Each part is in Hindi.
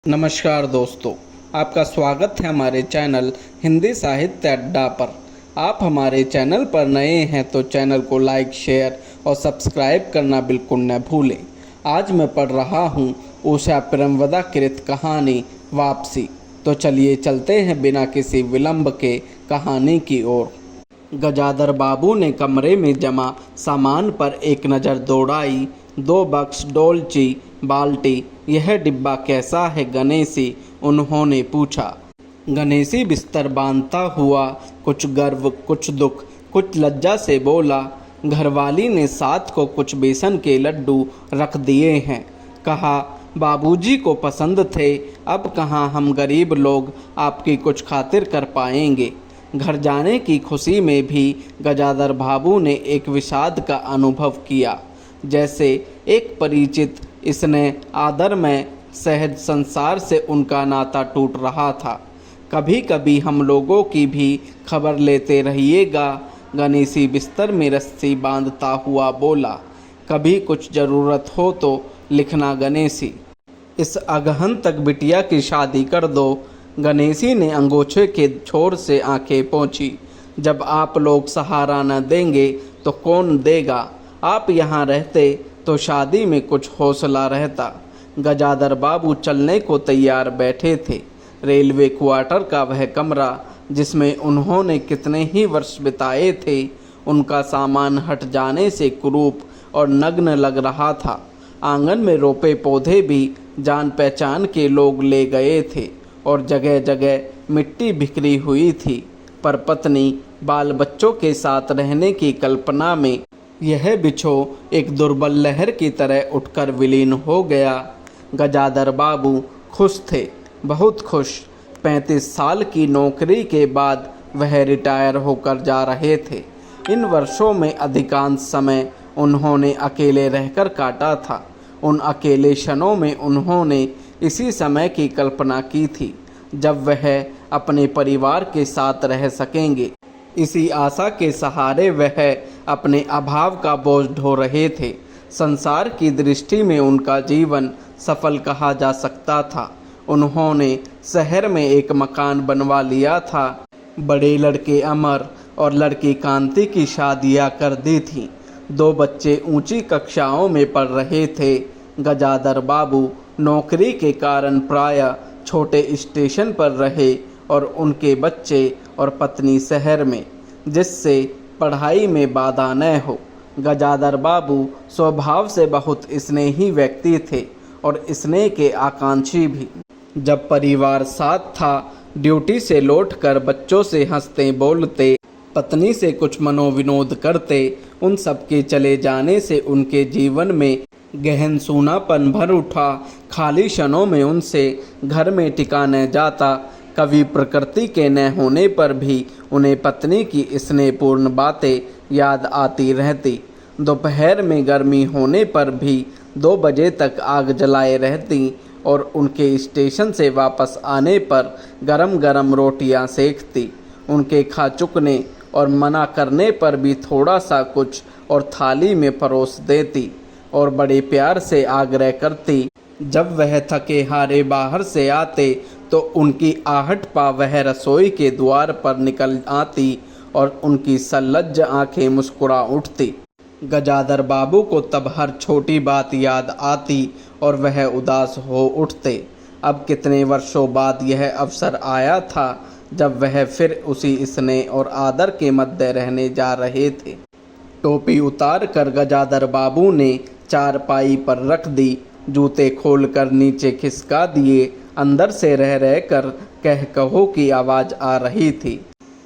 नमस्कार दोस्तों, आपका स्वागत है हमारे चैनल हिंदी साहित्य अड्डा पर। आप हमारे चैनल पर नए हैं तो चैनल को लाइक, शेयर और सब्सक्राइब करना बिल्कुल न भूलें। आज मैं पढ़ रहा हूँ उषा प्रेमवदा कृत कहानी वापसी। तो चलिए चलते हैं बिना किसी विलंब के कहानी की ओर। गजाधर बाबू ने कमरे में जमा सामान पर एक नज़र दौड़ाई। 2 बक्स, डोलची, बाल्टी, यह डिब्बा कैसा है गणेशी? उन्होंने पूछा। गणेशी बिस्तर बांधता हुआ कुछ गर्व, कुछ दुख, कुछ लज्जा से बोला। घरवाली ने साथ को कुछ बेसन के लड्डू रख दिए हैं। कहा, बाबूजी को पसंद थे, अब कहाँ हम गरीब लोग आपकी कुछ खातिर कर पाएंगे। घर जाने की खुशी में भी गजाधर बाबू ने एक विषाद का अनुभव किया। जैसे एक परिचित इसने आदर में सहज संसार से उनका नाता टूट रहा था। कभी कभी हम लोगों की भी खबर लेते रहिएगा, गणेशी बिस्तर में रस्सी बांधता हुआ बोला। कभी कुछ ज़रूरत हो तो लिखना गणेशी। इस अगहन तक बिटिया की शादी कर दो। गणेशी ने अंगोछे के छोर से आंखें पोंछी। जब आप लोग सहारा न देंगे तो कौन देगा? आप यहाँ रहते तो शादी में कुछ हौसला रहता। गजाधर बाबू चलने को तैयार बैठे थे। रेलवे क्वार्टर का वह कमरा जिसमें उन्होंने कितने ही वर्ष बिताए थे, उनका सामान हट जाने से कुरूप और नग्न लग रहा था। आंगन में रोपे पौधे भी जान पहचान के लोग ले गए थे और जगह जगह मिट्टी बिखरी हुई थी। पर पत्नी, बाल बच्चों के साथ रहने की कल्पना में यह बिछो एक दुर्बल लहर की तरह उठकर विलीन हो गया। गजाधर बाबू खुश थे, बहुत खुश। 35 साल की नौकरी के बाद वह रिटायर होकर जा रहे थे। इन वर्षों में अधिकांश समय उन्होंने अकेले रहकर काटा था। उन अकेले क्षणों में उन्होंने इसी समय की कल्पना की थी जब वह अपने परिवार के साथ रह सकेंगे। इसी आशा के सहारे वह अपने अभाव का बोझ ढो रहे थे। संसार की दृष्टि में उनका जीवन सफल कहा जा सकता था। उन्होंने शहर में एक मकान बनवा लिया था। बड़े लड़के अमर और लड़की कांति की शादियां कर दी थीं। 2 बच्चे ऊंची कक्षाओं में पढ़ रहे थे। गजाधर बाबू नौकरी के कारण प्रायः छोटे स्टेशन पर रहे और उनके बच्चे और पत्नी शहर में, जिससे पढ़ाई में बाधा न हो। गजाधर बाबू स्वभाव से बहुत स्नेही व्यक्ति थे और स्नेह के आकांक्षी भी। जब परिवार साथ था, ड्यूटी से लौटकर बच्चों से हंसते बोलते, पत्नी से कुछ मनोविनोद करते। उन सबके चले जाने से उनके जीवन में गहन सूनापन भर उठा। खाली क्षणों में उनसे घर में टिका न जाता। कभी प्रकृति के न होने पर भी उन्हें पत्नी की स्नेहपूर्ण बातें याद आती रहती। दोपहर में गर्मी होने पर भी 2 बजे तक आग जलाए रहती और उनके स्टेशन से वापस आने पर गरम गरम रोटियां सेकती। उनके खा चुकने और मना करने पर भी थोड़ा सा कुछ और थाली में परोस देती और बड़े प्यार से आग्रह करती। जब वह थके हारे बाहर से आते तो उनकी आहट पा वह रसोई के द्वार पर निकल आती और उनकी सल्लज्ज आंखें मुस्कुरा उठती। गजाधर बाबू को तब हर छोटी बात याद आती और वह उदास हो उठते। अब कितने वर्षों बाद यह अवसर आया था जब वह फिर उसी स्नेह और आदर के मध्य रहने जा रहे थे। टोपी उतार कर गजाधर बाबू ने चारपाई पर रख दी। जूते खोलकर नीचे खिसका दिए। अंदर से रह रह कर कह कहो की आवाज़ आ रही थी।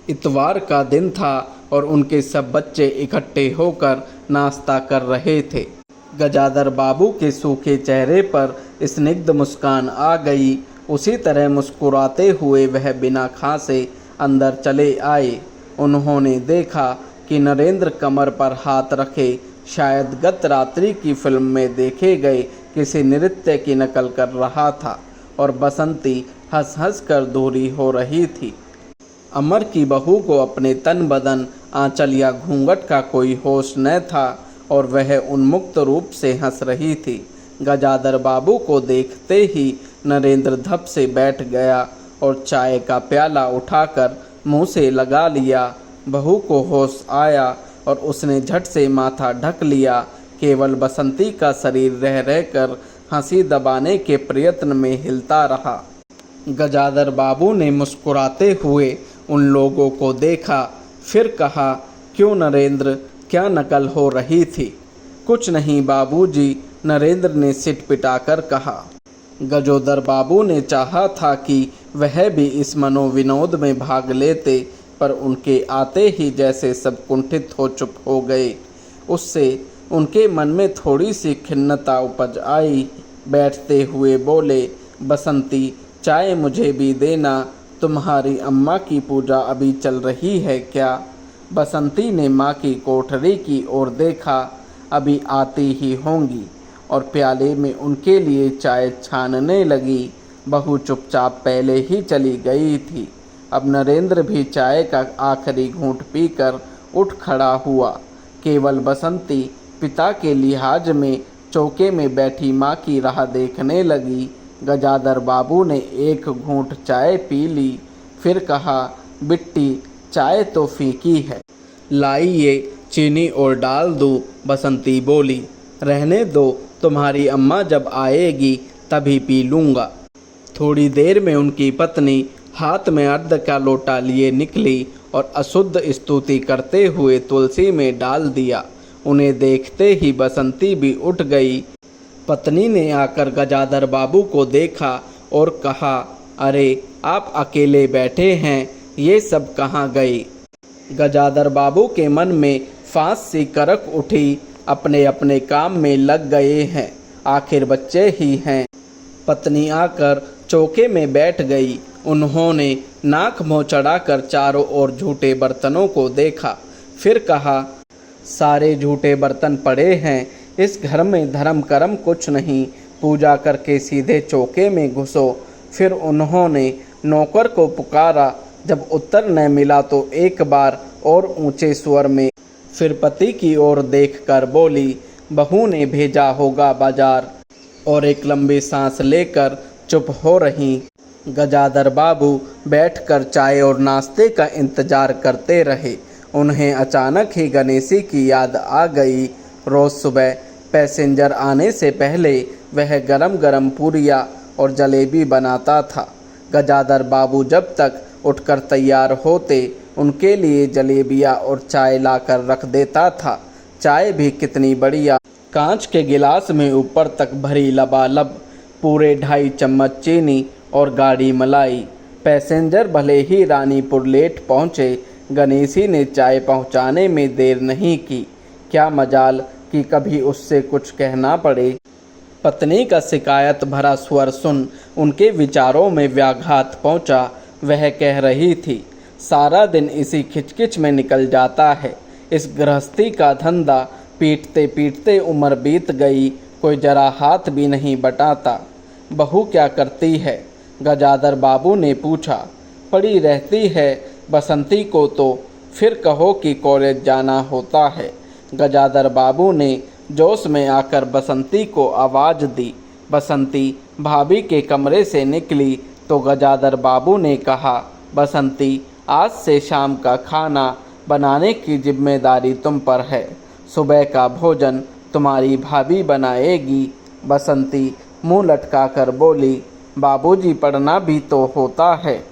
इतवार का दिन था और उनके सब बच्चे इकट्ठे होकर नाश्ता कर रहे थे। गजाधर बाबू के सूखे चेहरे पर स्निग्ध मुस्कान आ गई। उसी तरह मुस्कुराते हुए वह बिना खांसे अंदर चले आए। उन्होंने देखा कि नरेंद्र कमर पर हाथ रखे शायद गत रात्रि की फिल्म में देखे गए किसी नृत्य की नकल कर रहा था और बसंती हंस हंस कर दूरी हो रही थी। अमर की बहू को अपने तन बदन, आंचल या घूंघट का कोई होश न था और वह उन्मुक्त रूप से हंस रही थी। गजाधर बाबू को देखते ही नरेंद्र धप से बैठ गया और चाय का प्याला उठाकर मुंह से लगा लिया। बहू को होश आया और उसने झट से माथा ढक लिया। केवल बसंती का शरीर रह रहकर हंसी दबाने के प्रयत्न में हिलता रहा। गजाधर बाबू ने मुस्कुराते हुए उन लोगों को देखा, फिर कहा, क्यों नरेंद्र, क्या नकल हो रही थी? कुछ नहीं बाबूजी, नरेंद्र ने सिट पिटाकर कहा। गजोदर बाबू ने चाहा था कि वह भी इस मनोविनोद में भाग लेते, पर उनके आते ही जैसे सब कुंठित हो चुप हो गए। उससे उनके मन में थोड़ी सी खिन्नता उपज आई। बैठते हुए बोले, बसंती, चाय मुझे भी देना। तुम्हारी अम्मा की पूजा अभी चल रही है क्या? बसंती ने माँ की कोठरी की ओर देखा। अभी आती ही होंगी, और प्याले में उनके लिए चाय छानने लगी। बहू चुपचाप पहले ही चली गई थी। अब नरेंद्र भी चाय का आखिरी घूंट पीकर उठ खड़ा हुआ। केवल बसंती पिता के लिहाज में चौके में बैठी माँ की राह देखने लगी। गजाधर बाबू ने एक घूंट चाय पी ली, फिर कहा, बिट्टी, चाय तो फीकी है, लाइए चीनी और डाल दूँ। बसंती बोली, रहने दो, तुम्हारी अम्मा जब आएगी तभी पी लूँगा। थोड़ी देर में उनकी पत्नी हाथ में अर्ध का लोटा लिए निकली और अशुद्ध स्तुति करते हुए तुलसी में डाल दिया। उन्हें देखते ही बसंती भी उठ गई। पत्नी ने आकर गजाधर बाबू को देखा और कहा, अरे आप अकेले बैठे हैं, ये सब कहाँ गए? गजाधर बाबू के मन में फांस सी करक उठी। अपने अपने काम में लग गए हैं, आखिर बच्चे ही हैं। पत्नी आकर चौके में बैठ गई। उन्होंने नाक मुँह चढ़ाकर चारों ओर झूठे बर्तनों को देखा, फिर कहा, सारे झूठे बर्तन पड़े हैं, इस घर में धर्म कर्म कुछ नहीं, पूजा करके सीधे चौके में घुसो। फिर उन्होंने नौकर को पुकारा। जब उत्तर न मिला तो एक बार और ऊंचे स्वर में फिर पति की ओर देखकर बोली, बहू ने भेजा होगा बाजार। और एक लंबी सांस लेकर चुप हो रही। गजाधर बाबू बैठकर चाय और नाश्ते का इंतजार करते रहे। उन्हें अचानक ही गणेशी की याद आ गई। रोज़ सुबह पैसेंजर आने से पहले वह गरम गरम पूरियाँ और जलेबी बनाता था। गजाधर बाबू जब तक उठकर तैयार होते, उनके लिए जलेबियाँ और चाय लाकर रख देता था। चाय भी कितनी बढ़िया, कांच के गिलास में ऊपर तक भरी लबालब, पूरे 2.5 चम्मच चीनी और गाढ़ी मलाई। पैसेंजर भले ही रानीपुर लेट पहुँचे, गणेशी ने चाय पहुँचाने में देर नहीं की। क्या मजाल कि कभी उससे कुछ कहना पड़े। पत्नी का शिकायत भरा स्वर सुन उनके विचारों में व्याघात पहुँचा। वह कह रही थी, सारा दिन इसी खिचकिच में निकल जाता है। इस गृहस्थी का धंधा पीटते पीटते उम्र बीत गई, कोई जरा हाथ भी नहीं बटाता। बहू क्या करती है? गजाधर बाबू ने पूछा। पड़ी रहती है बसंती को, तो फिर कहो कि कॉलेज जाना होता है। गजाधर बाबू ने जोश में आकर बसंती को आवाज़ दी। बसंती भाभी के कमरे से निकली तो गजाधर बाबू ने कहा, बसंती, आज से शाम का खाना बनाने की जिम्मेदारी तुम पर है। सुबह का भोजन तुम्हारी भाभी बनाएगी। बसंती मुंह लटकाकर बोली, बाबूजी, पढ़ना भी तो होता है।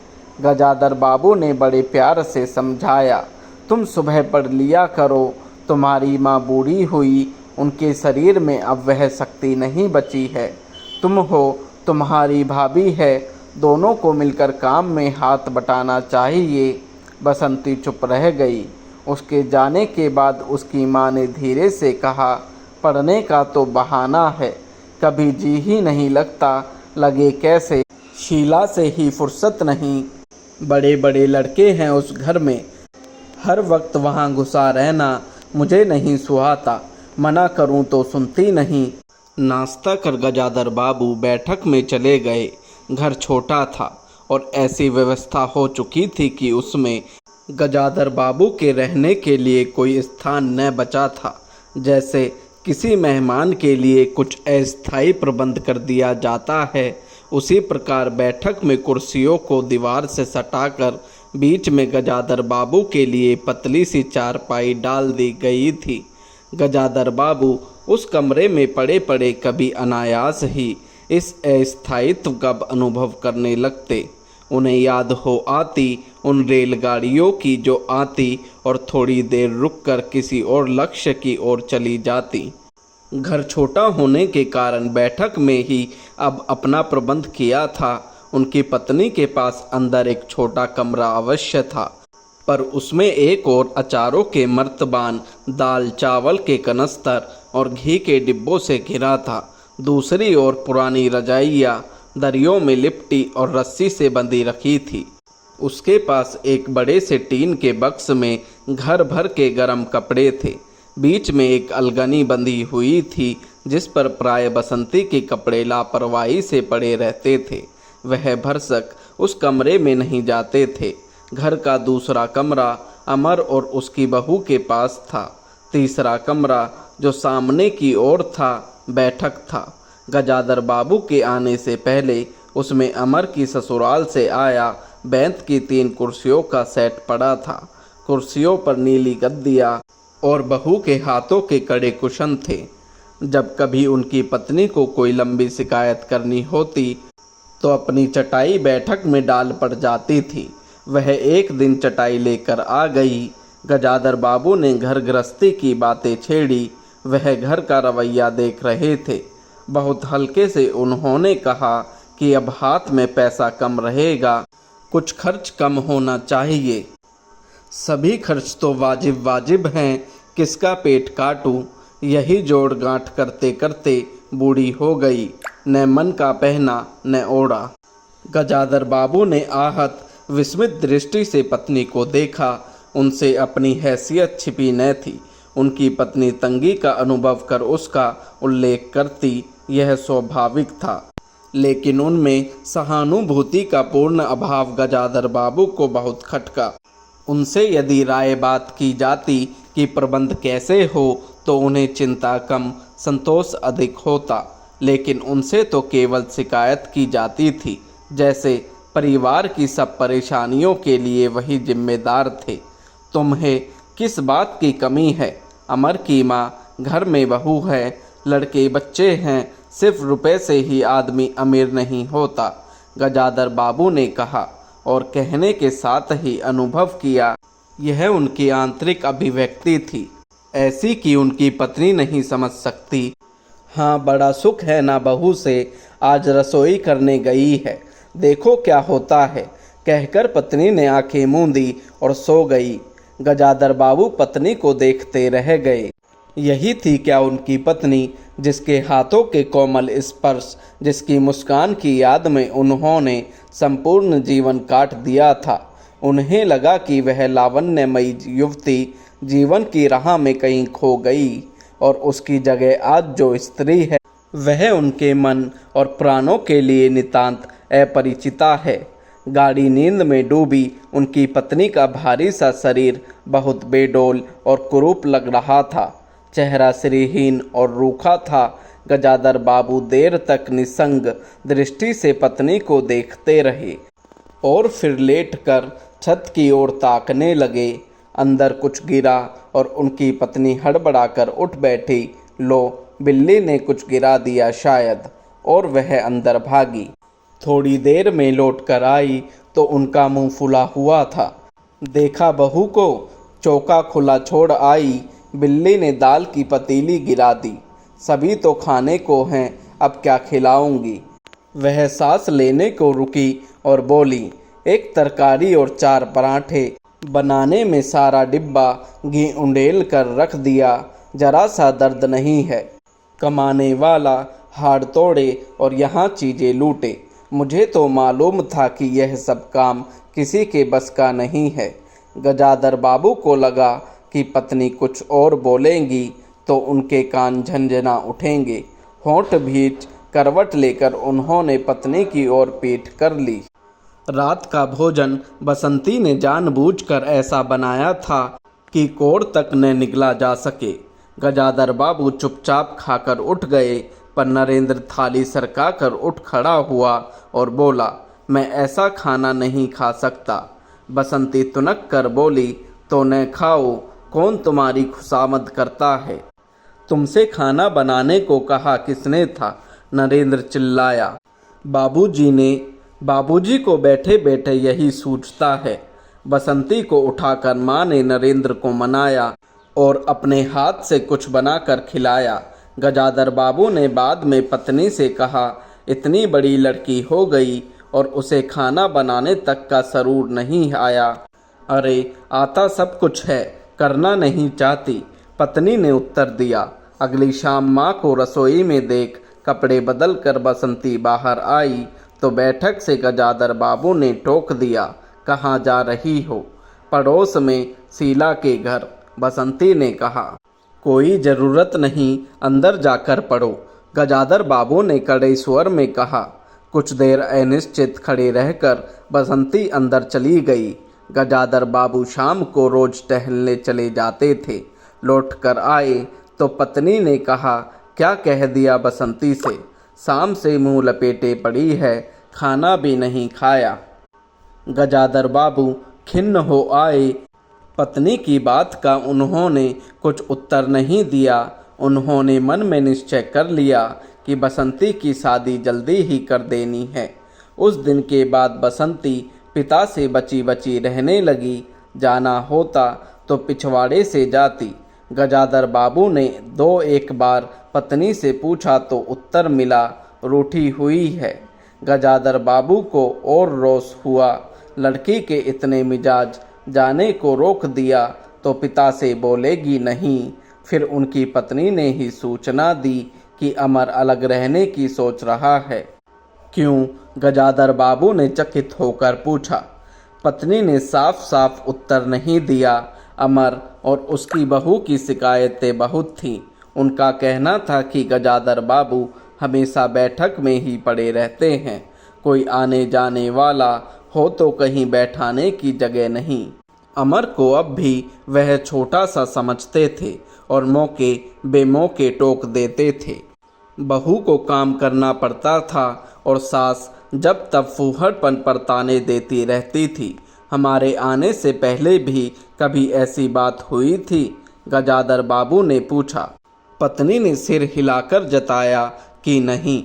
गजाधर बाबू ने बड़े प्यार से समझाया, तुम सुबह पढ़ लिया करो। तुम्हारी माँ बूढ़ी हुई, उनके शरीर में अब वह शक्ति नहीं बची है। तुम हो, तुम्हारी भाभी है, दोनों को मिलकर काम में हाथ बटाना चाहिए। बसंती चुप रह गई। उसके जाने के बाद उसकी माँ ने धीरे से कहा, पढ़ने का तो बहाना है, कभी जी ही नहीं लगता, लगे कैसे, शीला से ही फुर्सत नहीं। बड़े बड़े लड़के हैं उस घर में, हर वक्त वहाँ घुसा रहना मुझे नहीं सुहाता। मना करूँ तो सुनती नहीं। नाश्ता कर गजाधर बाबू बैठक में चले गए। घर छोटा था और ऐसी व्यवस्था हो चुकी थी कि उसमें गजाधर बाबू के रहने के लिए कोई स्थान न बचा था। जैसे किसी मेहमान के लिए कुछ अस्थायी प्रबंध कर दिया जाता है, उसी प्रकार बैठक में कुर्सियों को दीवार से सटाकर बीच में गजाधर बाबू के लिए पतली सी चारपाई डाल दी गई थी। गजाधर बाबू उस कमरे में पड़े पड़े कभी अनायास ही इस अस्थायित्व का अनुभव करने लगते। उन्हें याद हो आती उन रेलगाड़ियों की जो आती और थोड़ी देर रुककर किसी और लक्ष्य की ओर चली जाती। घर छोटा होने के कारण बैठक में ही अब अपना प्रबंध किया था। उनकी पत्नी के पास अंदर एक छोटा कमरा अवश्य था, पर उसमें एक और अचारों के मर्तबान, दाल चावल के कनस्तर और घी के डिब्बों से घिरा था। दूसरी ओर पुरानी रजाइयाँ दरियों में लिपटी और रस्सी से बंधी रखी थी। उसके पास एक बड़े से टीन के बक्स में घर भर के गरम कपड़े थे। बीच में एक अलगनी बंधी हुई थी जिस पर प्राय बसंती के कपड़े लापरवाही से पड़े रहते थे। वह भरसक उस कमरे में नहीं जाते थे। घर का दूसरा कमरा अमर और उसकी बहू के पास था। तीसरा कमरा जो सामने की ओर था बैठक था। गजाधर बाबू के आने से पहले उसमें अमर की ससुराल से आया बैंत की 3 कुर्सियों का सेट पड़ा था। कुर्सियों पर नीली गद्दियाँ और बहू के हाथों के कड़े कुशन थे। जब कभी उनकी पत्नी को कोई लंबी शिकायत करनी होती तो अपनी चटाई बैठक में डाल पड़ जाती थी। वह एक दिन चटाई लेकर आ गई। गजाधर बाबू ने घर गृहस्थी की बातें छेड़ी। वह घर का रवैया देख रहे थे। बहुत हल्के से उन्होंने कहा कि अब हाथ में पैसा कम रहेगा, कुछ खर्च कम होना चाहिए। सभी खर्च तो वाजिब हैं, किसका पेट काटूं। यही जोड़ गांठ करते करते बूढ़ी हो गई, न मन का पहना न ओढ़ा। गजाधर बाबू ने आहत विस्मित दृष्टि से पत्नी को देखा। उनसे अपनी हैसियत छिपी न थी। उनकी पत्नी तंगी का अनुभव कर उसका उल्लेख करती, यह स्वाभाविक था, लेकिन उनमें सहानुभूति का पूर्ण अभाव गजाधर बाबू को बहुत खटका। उनसे यदि राय बात की जाती कि प्रबंध कैसे हो तो उन्हें चिंता कम, संतोष अधिक होता, लेकिन उनसे तो केवल शिकायत की जाती थी, जैसे परिवार की सब परेशानियों के लिए वही जिम्मेदार थे। तुम्हें किस बात की कमी है? अमर की माँ घर में बहू है, लड़के बच्चे हैं, सिर्फ रुपए से ही आदमी अमीर नहीं होता, गजाधर बाबू ने कहा और कहने के साथ ही अनुभव किया यह उनकी आंतरिक अभिव्यक्ति थी, ऐसी कि उनकी पत्नी नहीं समझ सकती। हाँ, बड़ा सुख है ना बहू से, आज रसोई करने गई है, देखो क्या होता है, कहकर पत्नी ने आंखें मूंदी और सो गई। गजाधर बाबू पत्नी को देखते रह गए। यही थी क्या उनकी पत्नी, जिसके हाथों के कोमल स्पर्श, जिसकी मुस्कान की याद में उन्होंने संपूर्ण जीवन काट दिया था। उन्हें लगा कि वह लावण्यमयी युवती जीवन की राह में कहीं खो गई और उसकी जगह आज जो स्त्री है वह उनके मन और प्राणों के लिए नितांत अपरिचिता है। गाढ़ी नींद में डूबी उनकी पत्नी का भारी सा शरीर बहुत बेडौल और कुरूप लग रहा था। चेहरा श्रीहीन और रूखा था। गजाधर बाबू देर तक निसंग दृष्टि से पत्नी को देखते रहे और फिर लेटकर छत की ओर ताकने लगे। अंदर कुछ गिरा और उनकी पत्नी हड़बड़ाकर उठ बैठी। लो, बिल्ली ने कुछ गिरा दिया शायद, और वह अंदर भागी। थोड़ी देर में लौटकर आई तो उनका मुंह फुला हुआ था। देखा बहू को, चौका खुला छोड़ आई। बिल्ली ने दाल की पतीली गिरा दी। सभी तो खाने को हैं, अब क्या खिलाऊंगी। वह सांस लेने को रुकी और बोली, एक तरकारी और 4 पराठे बनाने में सारा डिब्बा घी उंडेल कर रख दिया, जरा सा दर्द नहीं है। कमाने वाला हाड़ तोड़े और यहाँ चीज़ें लूटे। मुझे तो मालूम था कि यह सब काम किसी के बस का नहीं है। गजाधर बाबू को लगा कि पत्नी कुछ और बोलेंगी तो उनके कान झंझना उठेंगे। होंठ भींच करवट लेकर उन्होंने पत्नी की ओर पीठ कर ली। रात का भोजन बसंती ने जानबूझकर ऐसा बनाया था कि कोर तक न निगला जा सके। गजाधर बाबू चुपचाप खाकर उठ गए। पर नरेंद्र थाली सरकाकर उठ खड़ा हुआ और बोला, मैं ऐसा खाना नहीं खा सकता। बसंती तुनक कर बोली, तो न खाओ, कौन तुम्हारी खुशामद करता है? तुमसे खाना बनाने को कहा किसने था? नरेंद्र चिल्लाया। बाबूजी ने। बाबूजी को बैठे बैठे यही सूझता है। बसंती को उठाकर माँ ने नरेंद्र को मनाया और अपने हाथ से कुछ बनाकर खिलाया। गजाधर बाबू ने बाद में पत्नी से कहा, इतनी बड़ी लड़की हो गई और उसे खाना बनाने तक का सरूर नहीं आया। अरे आता सब कुछ है, करना नहीं चाहती, पत्नी ने उत्तर दिया। अगली शाम माँ को रसोई में देख कपड़े बदल कर बसंती बाहर आई तो बैठक से गजाधर बाबू ने टोक दिया, कहाँ जा रही हो? पड़ोस में शीला के घर। बसंती ने कहा, कोई ज़रूरत नहीं, अंदर जाकर पढ़ो। गजाधर बाबू ने कड़े स्वर में कहा। कुछ देर अनिश्चित खड़े रहकर बसंती अंदर चली गई। गजाधर बाबू शाम को रोज टहलने चले जाते थे। लौट कर आए तो पत्नी ने कहा, क्या कह दिया बसंती से? शाम से मुंह लपेटे पड़ी है, खाना भी नहीं खाया। गजाधर बाबू खिन्न हो आए। पत्नी की बात का उन्होंने कुछ उत्तर नहीं दिया। उन्होंने मन में निश्चय कर लिया कि बसंती की शादी जल्दी ही कर देनी है। उस दिन के बाद बसंती पिता से बची बची रहने लगी। जाना होता तो पिछवाड़े से जाती। गजाधर बाबू ने दो एक बार पत्नी से पूछा तो उत्तर मिला, रूठी हुई है। गजाधर बाबू को और रोष हुआ। लड़की के इतने मिजाज जाने को रोक दिया तो पिता से बोलेगी नहीं। फिर उनकी पत्नी ने ही सूचना दी कि अमर अलग रहने की सोच रहा है। क्यों? गजाधर बाबू ने चकित होकर पूछा। पत्नी ने साफ साफ उत्तर नहीं दिया। अमर और उसकी बहू की शिकायतें बहुत थीं। उनका कहना था कि गजाधर बाबू हमेशा बैठक में ही पड़े रहते हैं। कोई आने जाने वाला हो तो कहीं बैठाने की जगह नहीं। अमर को अब भी वह छोटा सा समझते थे और मौके बेमौके टोक देते थे। बहू को काम करना पड़ता था और सास जब तब फूहड़पन पर ताने देती रहती थी। हमारे आने से पहले भी कभी ऐसी बात हुई थी? गजाधर बाबू ने पूछा। पत्नी ने सिर हिलाकर जताया कि नहीं।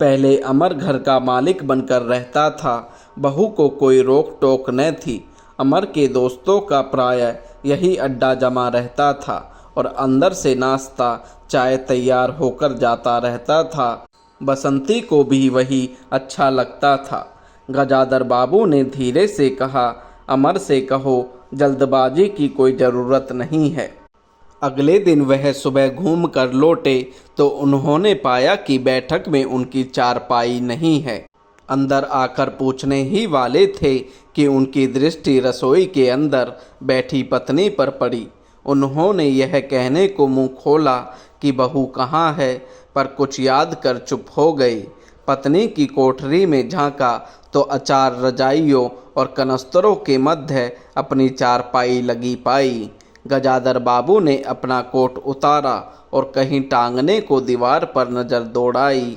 पहले अमर घर का मालिक बनकर रहता था। बहू को कोई रोक टोक न थी। अमर के दोस्तों का प्रायः यही अड्डा जमा रहता था और अंदर से नाश्ता चाय तैयार होकर जाता रहता था। बसंती को भी वही अच्छा लगता था। गजाधर बाबू ने धीरे से कहा, अमर से कहो जल्दबाजी की कोई ज़रूरत नहीं है। अगले दिन वह सुबह घूम कर लौटे तो उन्होंने पाया कि बैठक में उनकी चारपाई नहीं है। अंदर आकर पूछने ही वाले थे कि उनकी दृष्टि रसोई के अंदर बैठी पत्नी पर पड़ी। उन्होंने यह कहने को मुंह खोला कि बहू कहाँ है, पर कुछ याद कर चुप हो गई। पत्नी की कोठरी में झांका तो अचार रजाइयों और कनस्तरों के मध्य अपनी चारपाई लगी पाई। गजाधर बाबू ने अपना कोट उतारा और कहीं टांगने को दीवार पर नज़र दौड़ाई।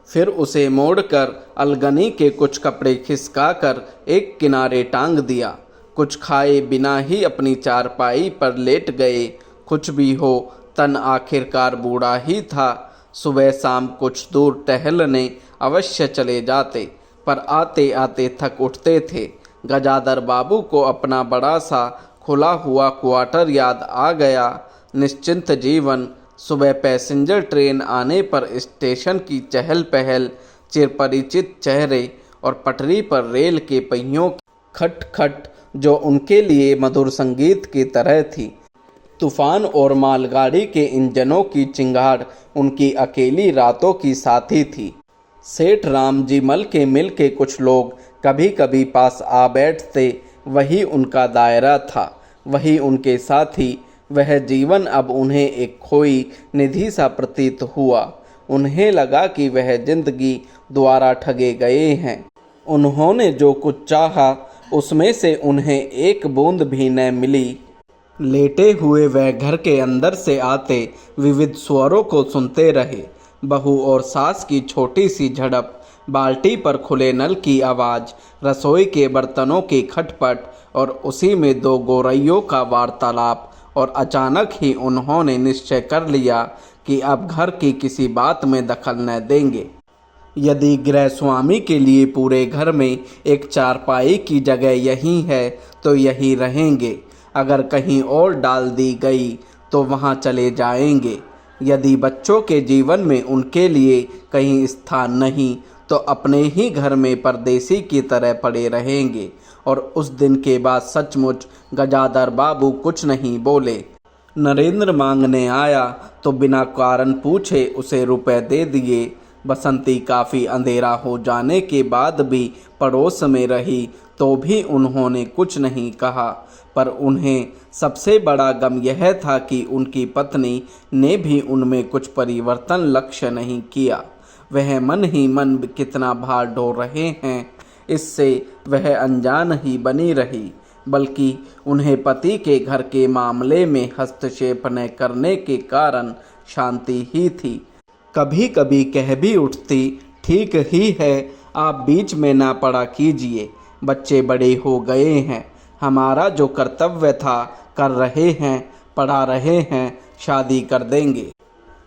फिर उसे मोड़कर अलगनी के कुछ कपड़े खिसकाकर एक किनारे टांग दिया। कुछ खाए बिना ही अपनी चारपाई पर लेट गए। कुछ भी हो, तन आखिरकार बूढ़ा ही था। सुबह शाम कुछ दूर टहलने अवश्य चले जाते, पर आते आते थक उठते थे। गजाधर बाबू को अपना बड़ा सा खुला हुआ क्वार्टर याद आ गया। निश्चिंत जीवन। सुबह पैसेंजर ट्रेन आने पर स्टेशन की चहल पहल, चिरपरिचित चेहरे और पटरी पर रेल के पहियों की खटखट जो उनके लिए मधुर संगीत की तरह थी। तूफान और मालगाड़ी के इंजनों की चिंगाड़ उनकी अकेली रातों की साथी थी। सेठ रामजी मल के मिल के कुछ लोग कभी कभी पास आ बैठते, वही उनका दायरा था, वही उनके साथी। वह जीवन अब उन्हें एक खोई निधि सा प्रतीत हुआ। उन्हें लगा कि वह जिंदगी द्वारा ठगे गए हैं। उन्होंने जो कुछ चाहा उसमें से उन्हें एक बूंद भी न मिली। लेटे हुए वह घर के अंदर से आते विविध स्वरों को सुनते रहे। बहू और सास की छोटी सी झड़प, बाल्टी पर खुले नल की आवाज़, रसोई के बर्तनों की खटपट और उसी में दो गोरैयों का वार्तालाप। और अचानक ही उन्होंने निश्चय कर लिया कि अब घर की किसी बात में दखल न देंगे। यदि गृहस्वामी के लिए पूरे घर में एक चारपाई की जगह यही है तो यही रहेंगे। अगर कहीं और डाल दी गई तो वहाँ चले जाएंगे। यदि बच्चों के जीवन में उनके लिए कहीं स्थान नहीं तो अपने ही घर में परदेसी की तरह पड़े रहेंगे। और उस दिन के बाद सचमुच गजाधर बाबू कुछ नहीं बोले। नरेंद्र मांगने आया तो बिना कारण पूछे उसे रुपए दे दिए। बसंती काफ़ी अंधेरा हो जाने के बाद भी पड़ोस में रही तो भी उन्होंने कुछ नहीं कहा। पर उन्हें सबसे बड़ा गम यह था कि उनकी पत्नी ने भी उनमें कुछ परिवर्तन लक्ष्य नहीं किया। वह मन ही मन कितना भार ढो रहे हैं इससे वह अनजान ही बनी रही, बल्कि उन्हें पति के घर के मामले में हस्तक्षेप न करने के कारण शांति ही थी। कभी कभी कह भी उठती, ठीक ही है, आप बीच में ना पड़ा कीजिए, बच्चे बड़े हो गए हैं, हमारा जो कर्तव्य था कर रहे हैं, पढ़ा रहे हैं, शादी कर देंगे।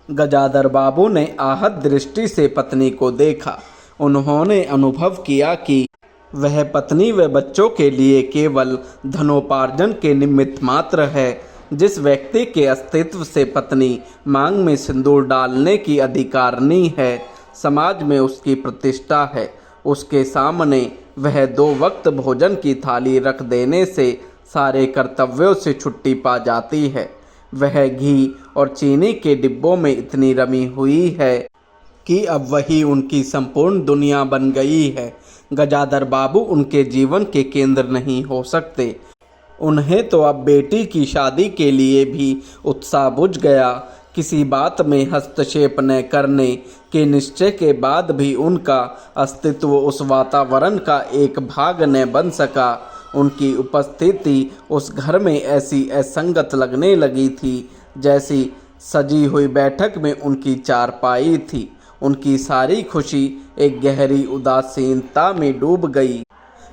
गजाधर बाबू ने आहत दृष्टि से पत्नी को देखा। उन्होंने अनुभव किया कि वह पत्नी व बच्चों के लिए केवल धनोपार्जन के निमित्त मात्र है। जिस व्यक्ति के अस्तित्व से पत्नी मांग में सिंदूर डालने की अधिकारिणी है, समाज में उसकी प्रतिष्ठा है, उसके सामने वह 2 वक्त भोजन की थाली रख देने से सारे कर्तव्यों से छुट्टी पा जाती है। वह घी और चीनी के डिब्बों में इतनी रमी हुई है कि अब वही उनकी संपूर्ण दुनिया बन गई है। गजाधर बाबू उनके जीवन के केंद्र नहीं हो सकते। उन्हें तो अब बेटी की शादी के लिए भी उत्साह बुझ गया। किसी बात में हस्तक्षेप न करने के निश्चय के बाद भी उनका अस्तित्व उस वातावरण का एक भाग न बन सका। उनकी उपस्थिति उस घर में ऐसी असंगत लगने लगी थी जैसी सजी हुई बैठक में उनकी चारपाई थी। उनकी सारी खुशी एक गहरी उदासीनता में डूब गई।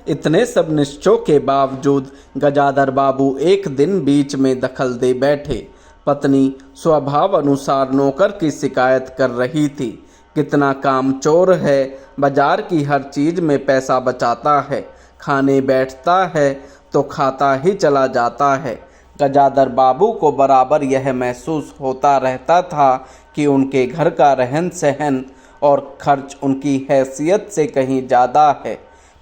इतने सब निश्चयों के बावजूद गजाधर बाबू एक दिन बीच में दखल दे बैठे। पत्नी स्वभाव अनुसार नौकर की शिकायत कर रही थी, कितना कामचोर है, बाजार की हर चीज़ में पैसा बचाता है, खाने बैठता है तो खाता ही चला जाता है। गजाधर बाबू को बराबर यह महसूस होता रहता था कि उनके घर का रहन सहन और खर्च उनकी हैसियत से कहीं ज़्यादा है।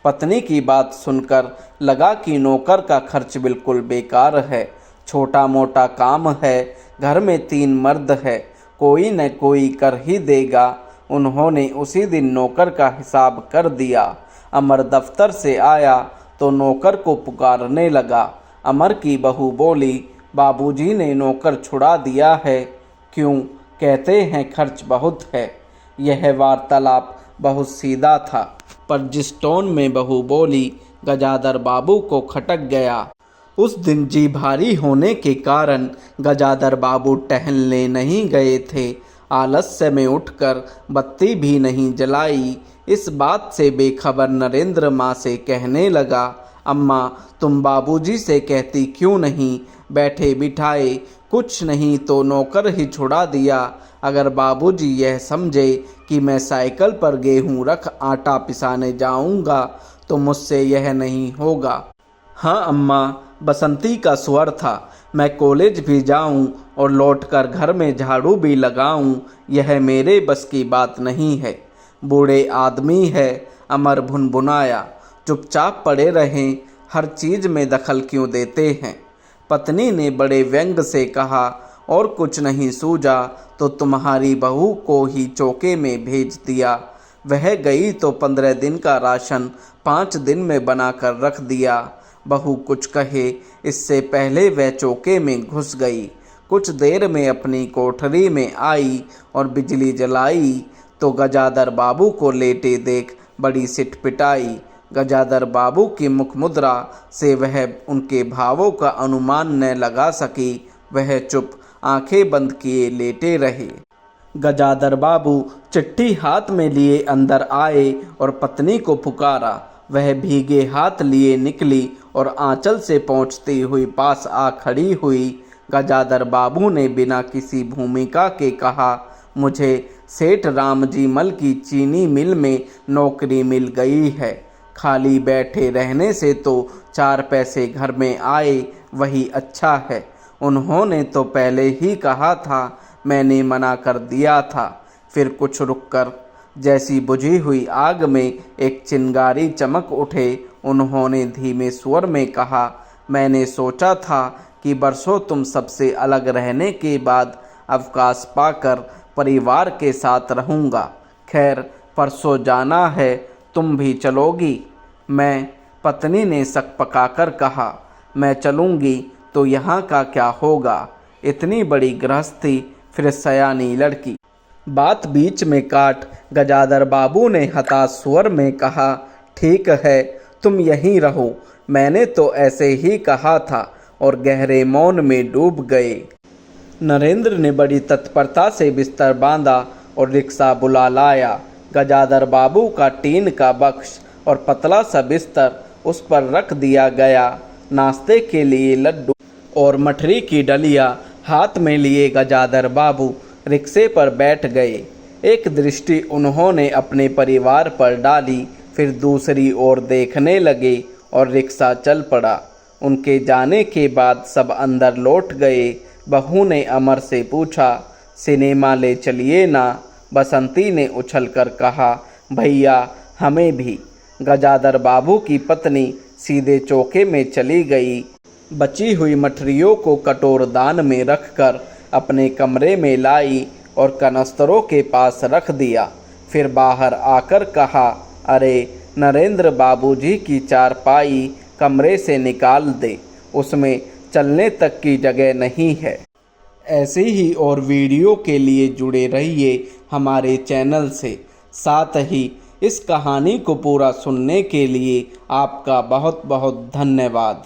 पत्नी की बात सुनकर लगा कि नौकर का खर्च बिल्कुल बेकार है, छोटा मोटा काम है, घर में 3 मर्द है, कोई न कोई कर ही देगा। उन्होंने उसी दिन नौकर का हिसाब कर दिया। अमर दफ्तर से आया तो नौकर को पुकारने लगा। अमर की बहू बोली, बाबूजी ने नौकर छुड़ा दिया है। क्यों? कहते हैं खर्च बहुत है। यह वार्तालाप बहुत सीधा था, पर जिस टोन में बहू बोली गजाधर बाबू को खटक गया। उस दिन जी भारी होने के कारण गजाधर बाबू टहलने नहीं गए थे। आलस्य में उठकर बत्ती भी नहीं जलाई। इस बात से बेखबर नरेंद्र माँ से कहने लगा, अम्मा तुम बाबूजी से कहती क्यों नहीं, बैठे बिठाए कुछ नहीं तो नौकर ही छुड़ा दिया। अगर बाबूजी यह समझे कि मैं साइकिल पर गेहूं रख आटा पिसाने जाऊंगा तो मुझसे यह नहीं होगा। हाँ अम्मा, बसंती का स्वर था, मैं कॉलेज भी जाऊं और लौटकर घर में झाड़ू भी लगाऊं, यह मेरे बस की बात नहीं है। बूढ़े आदमी है, अमर भुनभुनाया, चुपचाप पड़े रहें, हर चीज़ में दखल क्यों देते हैं। पत्नी ने बड़े व्यंग से कहा, और कुछ नहीं सूझा तो तुम्हारी बहू को ही चौके में भेज दिया। वह गई तो 15 दिन का राशन 5 दिन में बनाकर रख दिया। बहू कुछ कहे इससे पहले वह चौके में घुस गई। कुछ देर में अपनी कोठरी में आई और बिजली जलाई तो गजाधर बाबू को लेटे देख बड़ी सिटपिटाई। गजाधर बाबू की मुख मुद्रा से वह उनके भावों का अनुमान न लगा सकी। वह चुप आंखें बंद किए लेटे रहे। गजादर बाबू चिट्ठी हाथ में लिए अंदर आए और पत्नी को पुकारा। वह भीगे हाथ लिए निकली और आंचल से पहुँचती हुई पास आ खड़ी हुई। गजादर बाबू ने बिना किसी भूमिका के कहा, मुझे सेठ रामजी मल की चीनी मिल में नौकरी मिल गई है। खाली बैठे रहने से तो 4 पैसे घर में आए वही अच्छा है। उन्होंने तो पहले ही कहा था, मैंने मना कर दिया था। फिर कुछ रुककर जैसी बुझी हुई आग में एक चिंगारी चमक उठे। उन्होंने धीमे स्वर में कहा, मैंने सोचा था कि बरसों तुम सबसे अलग रहने के बाद अवकाश पाकर परिवार के साथ रहूँगा। खैर परसों जाना है, तुम भी चलोगी? मैं, पत्नी ने सक पकाकर कहा, मैं चलूँगी तो यहाँ का क्या होगा? इतनी बड़ी गृहस्थी, फिर सयानी लड़की। बात बीच में काट गजादर बाबू ने हताश स्वर में कहा, ठीक है तुम यहीं रहो, मैंने तो ऐसे ही कहा था, और गहरे मौन में डूब गए। नरेंद्र ने बड़ी तत्परता से बिस्तर बांधा और रिक्शा बुला लाया। गजादर बाबू का टीन का बक्स और पतला सा बिस्तर उस पर रख दिया गया। नाश्ते के लिए लड्डू और मठरी की डलिया हाथ में लिए गजादर बाबू रिक्शे पर बैठ गए। एक दृष्टि उन्होंने अपने परिवार पर डाली, फिर दूसरी ओर देखने लगे और रिक्शा चल पड़ा। उनके जाने के बाद सब अंदर लौट गए। बहू ने अमर से पूछा, सिनेमा ले चलिए ना? बसंती ने उछलकर कहा, भैया हमें भी। गजादर बाबू की पत्नी सीधे चौके में चली गई। बची हुई मठरियों को कटोरदान में रखकर अपने कमरे में लाई और कनस्तरों के पास रख दिया। फिर बाहर आकर कहा, अरे नरेंद्र बाबूजी की चारपाई कमरे से निकाल दे, उसमें चलने तक की जगह नहीं है। ऐसे ही और वीडियो के लिए जुड़े रहिए हमारे चैनल से। साथ ही इस कहानी को पूरा सुनने के लिए आपका बहुत बहुत धन्यवाद।